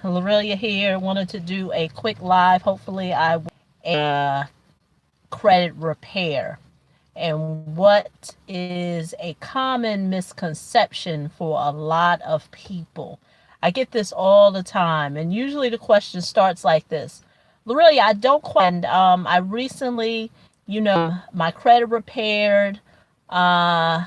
Lorelia here. Wanted to do a quick live. Hopefully, I will a credit repair and what is a common misconception for a lot of people. I get this all the time, and usually the question starts like this: Lorelia, I don't quite. I recently, my credit repaired. Uh,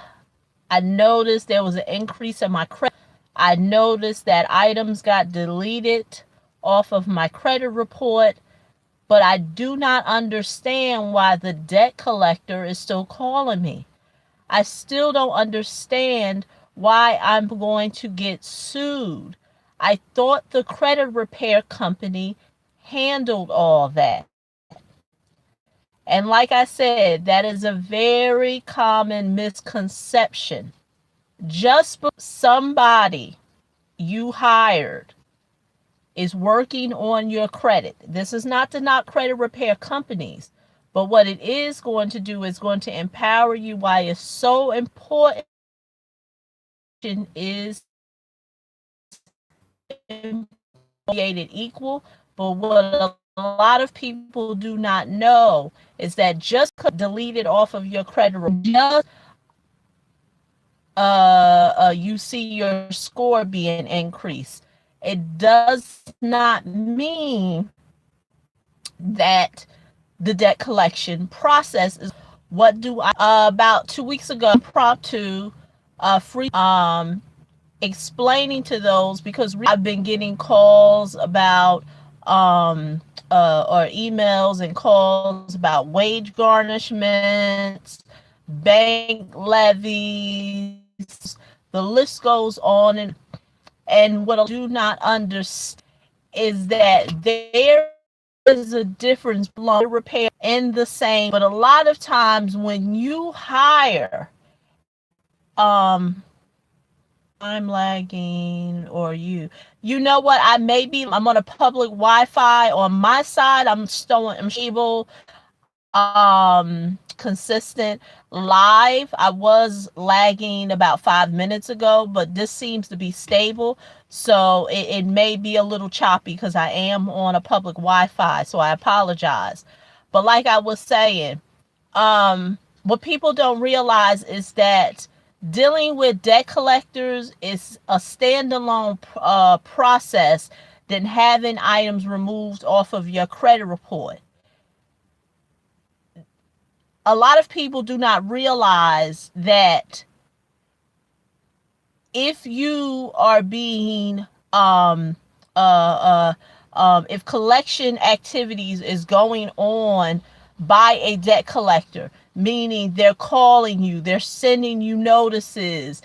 I noticed there was an increase in my credit. I noticed that items got deleted off of my credit report, but I do not understand why the debt collector is still calling me. I still don't understand why I'm going to get sued. I thought the credit repair company handled all that. And like I said, that is a very common misconception. Just somebody you hired is working on your credit. This is not to knock credit repair companies, but what it is going to do is going to empower you why it's so important is created equal. But what a lot of people do not know is that just deleted off of your credit report, just you see your score being increased, it does not mean that the debt collection process is. What do I about 2 weeks ago impromptu free explaining to those, because I've been getting calls about or emails and calls about wage garnishments, bank levies, the list goes on. And what I do not understand is that there is a difference between repair in the same, but a lot of times when you hire I'm lagging, or you know what, I'm on a public Wi-Fi on my side. I'm stable, consistent live. I was lagging about 5 minutes ago, but this seems to be stable. So it may be a little choppy because I am on a public Wi-Fi. So I apologize. But like I was saying, what people don't realize is that dealing with debt collectors is a standalone process than having items removed off of your credit report. A lot of people do not realize that if you are being if collection activities is going on by a debt collector, meaning they're calling you, they're sending you notices,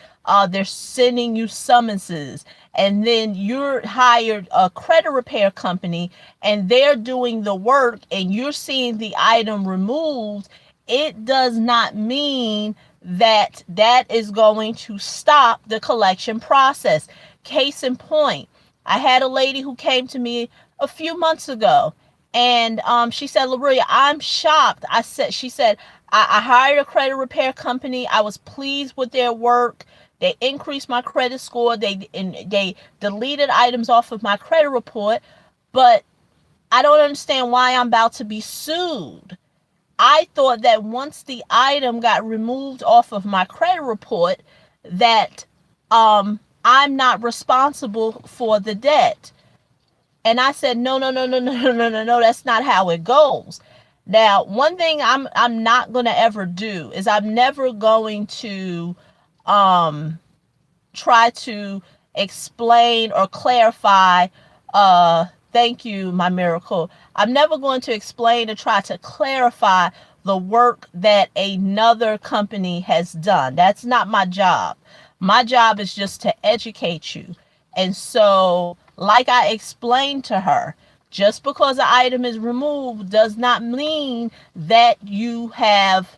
they're sending you summonses, and then you're hired a credit repair company and they're doing the work and you're seeing the item removed, it does not mean that that is going to stop the collection process. Case in point, I had a lady who came to me a few months ago, and she said, Lorelia, I'm shocked. She said, I hired a credit repair company. I was pleased with their work. They increased my credit score. They deleted items off of my credit report, but I don't understand why I'm about to be sued. I thought that once the item got removed off of my credit report, that I'm not responsible for the debt. And I said, no, no, no, no, no, no, no, no, no, that's not how it goes. Now, one thing I'm not going to ever do is I'm never going to try to explain or clarify. Thank you, my miracle. I'm never going to explain or try to clarify the work that another company has done. That's not my job. My job is just to educate you. And so, like I explained to her, just because an item is removed does not mean that you have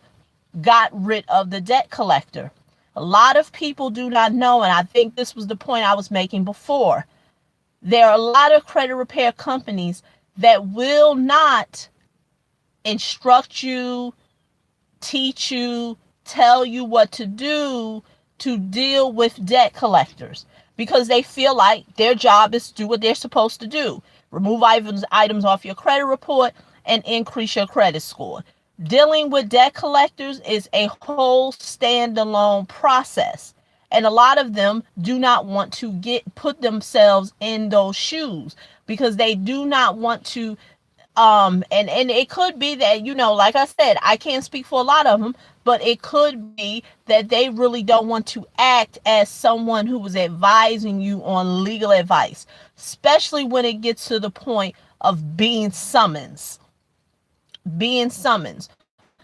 got rid of the debt collector. A lot of people do not know, and I think this was the point I was making before. There are a lot of credit repair companies that will not instruct you, teach you, tell you what to do to deal with debt collectors. because they feel like their job is to do what they're supposed to do. Remove items off your credit report and increase your credit score. Dealing with debt collectors is a whole standalone process. And a lot of them do not want to put themselves in those shoes because they do not want to and it could be that, like I said, I can't speak for a lot of them, but it could be that they really don't want to act as someone who was advising you on legal advice, especially when it gets to the point of being summons.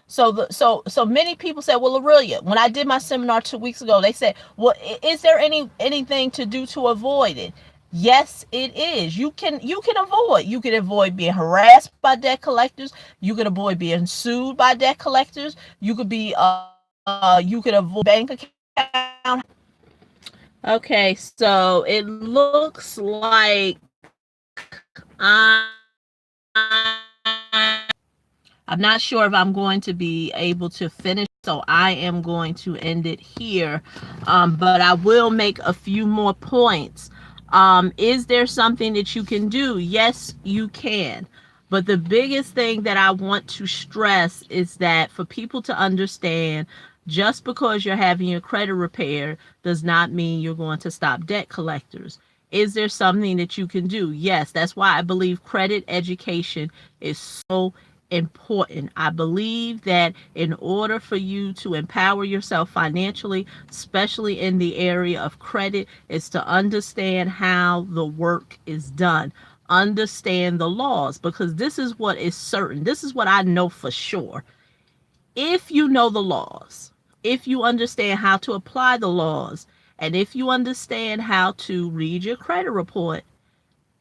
So many people said, well, Aurelia, when I did my seminar 2 weeks ago, they said, well, is there anything to do to avoid it? Yes, it is. You can avoid being harassed by debt collectors. You can avoid being sued by debt collectors. You could avoid bank account. Okay, so it looks like I'm not sure if I'm going to be able to finish, so I am going to end it here. But I will make a few more points. Is there something that you can do? Yes, you can. But the biggest thing that I want to stress is that for people to understand, just because you're having your credit repaired does not mean you're going to stop debt collectors. Is there something that you can do? Yes, that's why I believe credit education is so important. I believe that in order for you to empower yourself financially, especially in the area of credit, is to understand how the work is done. Understand the laws, because this is what is certain. This is what I know for sure. If you know the laws, if you understand how to apply the laws, and if you understand how to read your credit report,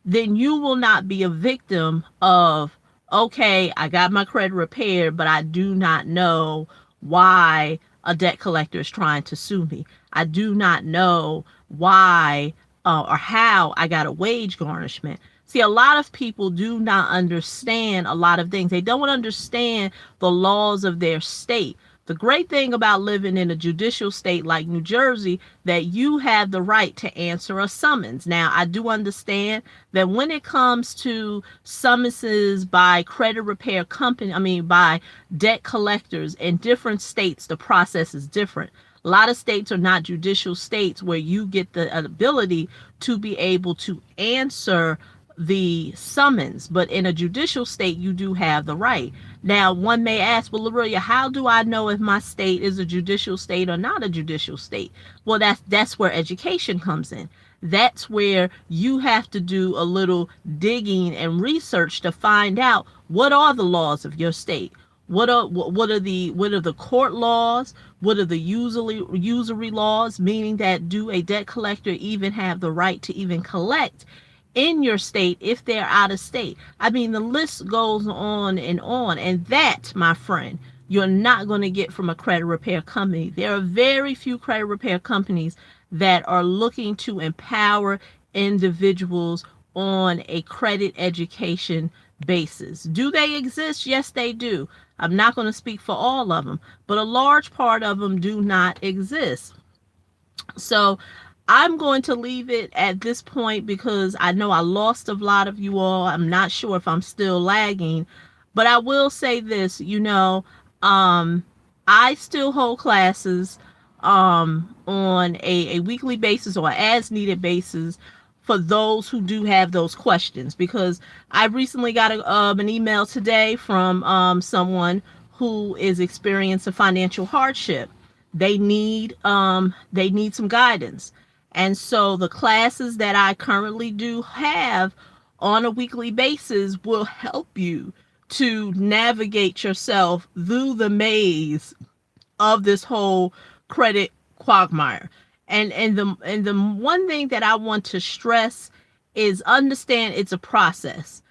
then you will not be a victim of, okay, I got my credit repaired, but I do not know why a debt collector is trying to sue me. I do not know why or how I got a wage garnishment. See, a lot of people do not understand a lot of things. They don't understand the laws of their state. The great thing about living in a judicial state like New Jersey, that you have the right to answer a summons. Now, I do understand that when it comes to summonses by credit repair company, by debt collectors in different states, the process is different. A lot of states are not judicial states where you get the ability to be able to answer the summons, but in a judicial state, you do have the right. Now, one may ask, well, Aurelia, how do I know if my state is a judicial state or not a judicial state? Well, that's where education comes in. That's where you have to do a little digging and research to find out what are the laws of your state. What are the court laws? What are the usury laws? Meaning that, do a debt collector even have the right to even collect in your state if they're out of state? I mean, the list goes on, and that, my friend, you're not going to get from a credit repair company. There are very few credit repair companies that are looking to empower individuals on a credit education basis. Do they exist? Yes, they do. I'm not going to speak for all of them, but a large part of them do not exist. So I'm going to leave it at this point because I know I lost a lot of you all. I'm not sure if I'm still lagging, but I will say this, I still hold classes on a weekly basis or as needed basis for those who do have those questions, because I recently got an email today from someone who is experiencing financial hardship. They need some guidance. And so the classes that I currently do have on a weekly basis will help you to navigate yourself through the maze of this whole credit quagmire. And the one thing that I want to stress is understand it's a process.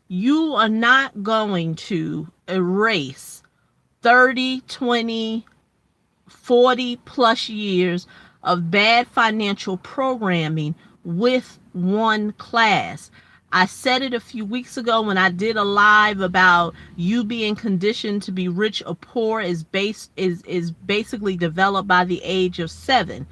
You are not going to erase 30, 20, 40 plus years of bad financial programming with one class. I said it a few weeks ago when I did a live about you being conditioned to be rich or poor is basically developed by the age of 7.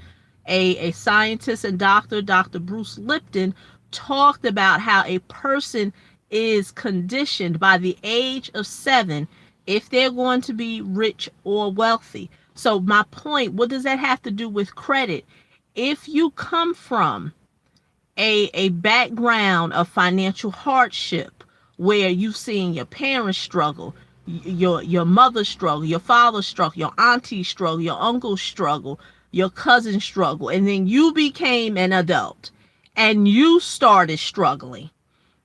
A scientist and doctor, Dr. Bruce Lipton, talked about how a person is conditioned by the age of 7 if they're going to be rich or wealthy. So my point, what does that have to do with credit? If you come from a background of financial hardship where you've seen your parents struggle, your mother struggle, your father struggle, your auntie struggle, your uncle struggle, your cousin struggle, and then you became an adult and you started struggling,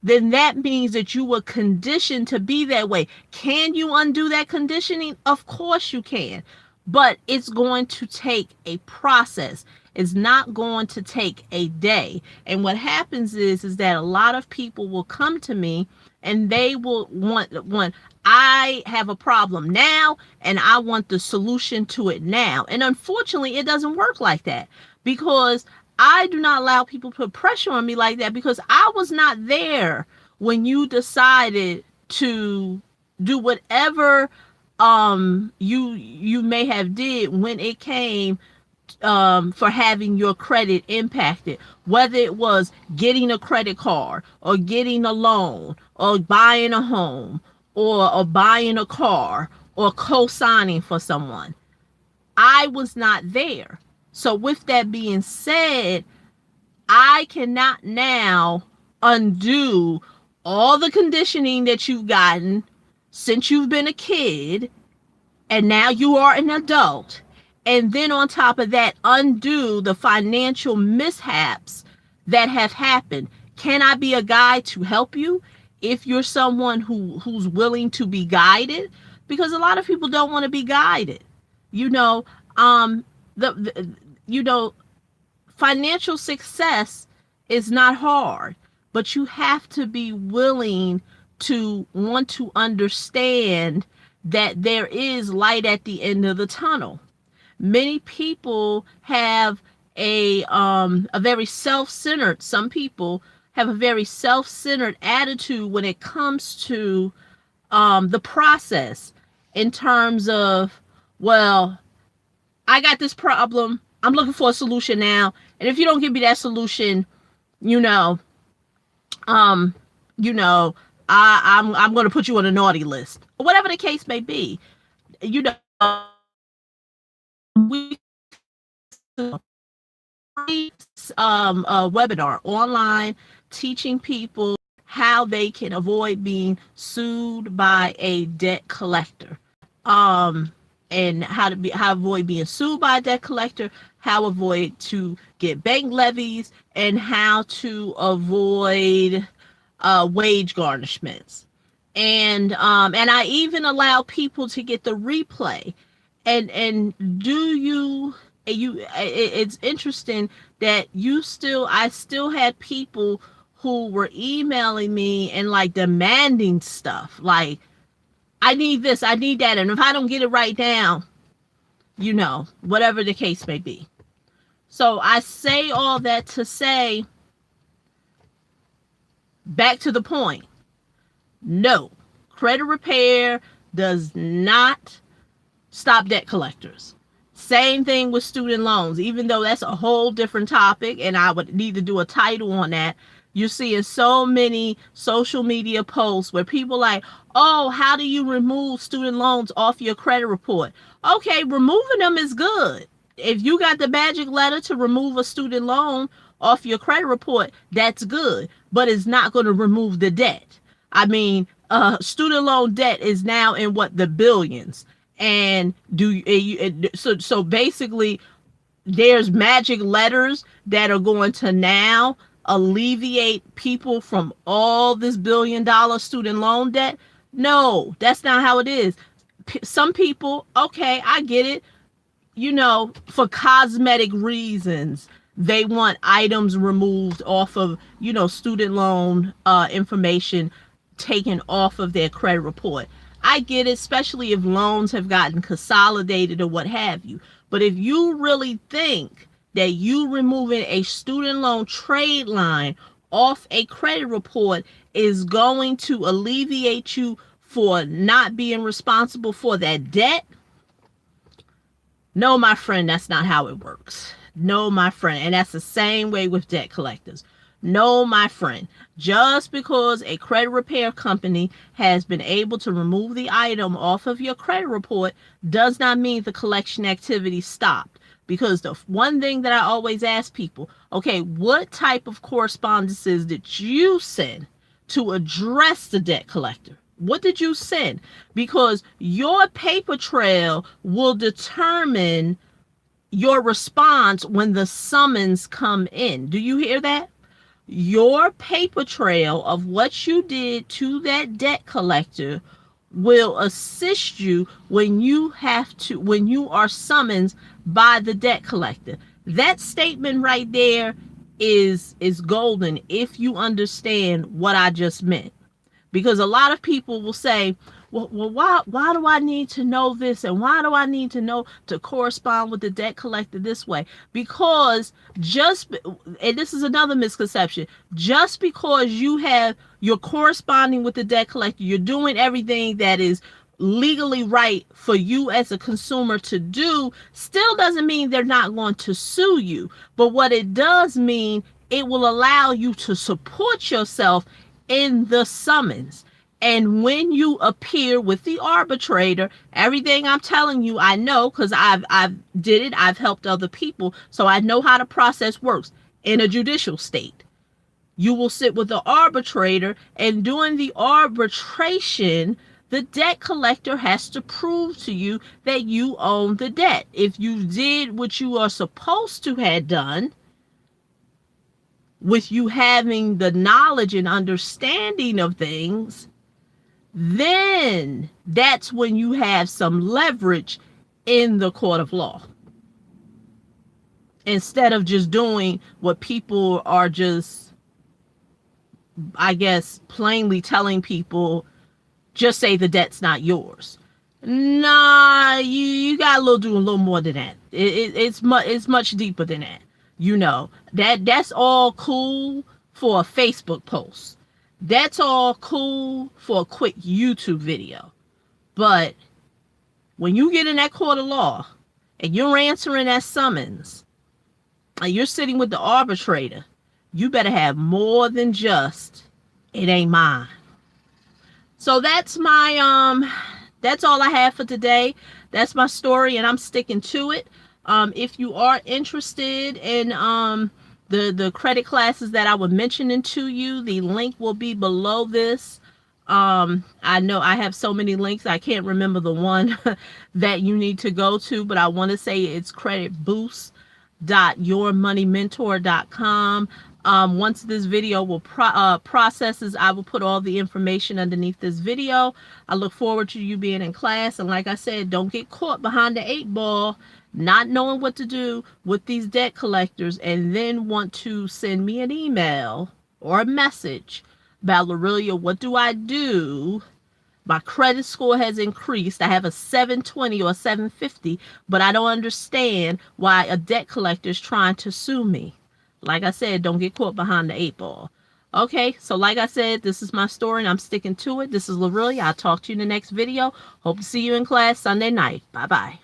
then that means that you were conditioned to be that way. Can you undo that conditioning? Of course you can. But it's going to take a process. It's not going to take a day. And what happens is that a lot of people will come to me and they will want I have a problem now and I want the solution to it now. And unfortunately, it doesn't work like that, because I do not allow people to put pressure on me like that, because I was not there when you decided to do whatever you may have did when it came for having your credit impacted, whether it was getting a credit card or getting a loan or buying a home or buying a car or co-signing for someone. I was not there. So with that being said, I cannot now undo all the conditioning that you've gotten since you've been a kid and now you are an adult. And then on top of that, undo the financial mishaps that have happened. Can I be a guide to help you if you're someone who's willing to be guided? Because a lot of people don't want to be guided. You know, you know, financial success is not hard, but you have to be willing to want to understand that there is light at the end of the tunnel. Many people have a very self-centered, some people have a very self-centered attitude when it comes to the process, in terms of, well, I got this problem, I'm looking for a solution now, and if you don't give me that solution, you know, um, I'm going to put you on a naughty list, or whatever the case may be. You know, we a webinar online teaching people how they can avoid being sued by a debt collector. And how avoid being sued by a debt collector, how avoid to get bank levies, and how to avoid wage garnishments. And I even allow people to get the replay. And it's interesting that I still had people who were emailing me and like demanding stuff like, I need this, I need that, and if I don't get it right now, you know, whatever the case may be. So I say all that to say, back to the point, no, credit repair does not stop debt collectors. Same thing with student loans, even though that's a whole different topic, and I would need to do a title on that. You're seeing so many social media posts where people like, oh, how do you remove student loans off your credit report? Okay, removing them is good. If you got the magic letter to remove a student loan off your credit report, that's good, but it's not going to remove the debt. I mean, student loan debt is now in the billions. And so basically there's magic letters that are going to now alleviate people from all this $1 billion student loan debt. No, that's not how it is. Some people, okay, I get it, you know, for cosmetic reasons, they want items removed off of, you know, student loan information taken off of their credit report. I get it, especially if loans have gotten consolidated or what have you. But if you really think that you removing a student loan trade line off a credit report is going to alleviate you for not being responsible for that debt, no, my friend, that's not how it works. No, my friend. And that's the same way with debt collectors. No, my friend. Just because a credit repair company has been able to remove the item off of your credit report does not mean the collection activity stopped. Because the one thing that I always ask people, okay, what type of correspondences did you send to address the debt collector? What did you send? Because your paper trail will determine your response when the summons come in. Do you hear that? Your paper trail of what you did to that debt collector will assist you when you are summoned by the debt collector. That statement right there is golden if you understand what I just meant. Because a lot of people will say, well, why do I need to know this? And why do I need to know to correspond with the debt collector this way? Because and this is another misconception, just because you're corresponding with the debt collector, you're doing everything that is legally right for you as a consumer to do, still doesn't mean they're not going to sue you. But what it does mean, it will allow you to support yourself in the summons. And when you appear with the arbitrator, everything I'm telling you, I know, because I've did it. I've helped other people, so I know how the process works in a judicial state. You will sit with the arbitrator, and during the arbitration, the debt collector has to prove to you that you own the debt. If you did what you are supposed to have done, with you having the knowledge and understanding of things, then that's when you have some leverage in the court of law. Instead of just doing what people are just, I guess, plainly telling people, just say the debt's not yours. Nah, you got to do a little more than that. It's much deeper than that. You know, that's all cool for a Facebook post. That's all cool for a quick YouTube video. But when you get in that court of law and you're answering that summons and you're sitting with the arbitrator, you better have more than just, it ain't mine. So that's all I have for today. That's my story, and I'm sticking to it. If you are interested in the credit classes that I was mentioning to you, the link will be below this. I know I have so many links, I can't remember the one that you need to go to, but I want to say it's creditboost.yourmoneymentor.com. Once this video will processes, I will put all the information underneath this video. I look forward to you being in class. And like I said, don't get caught behind the 8 ball, not knowing what to do with these debt collectors, and then want to send me an email or a message about, Lorelia, what do I do? My credit score has increased. I have a 720 or 750, but I don't understand why a debt collector is trying to sue me. Like I said, don't get caught behind the 8 ball. Okay, so like I said, this is my story and I'm sticking to it. This is Lorelia. I'll talk to you in the next video. Hope to see you in class Sunday night. Bye-bye.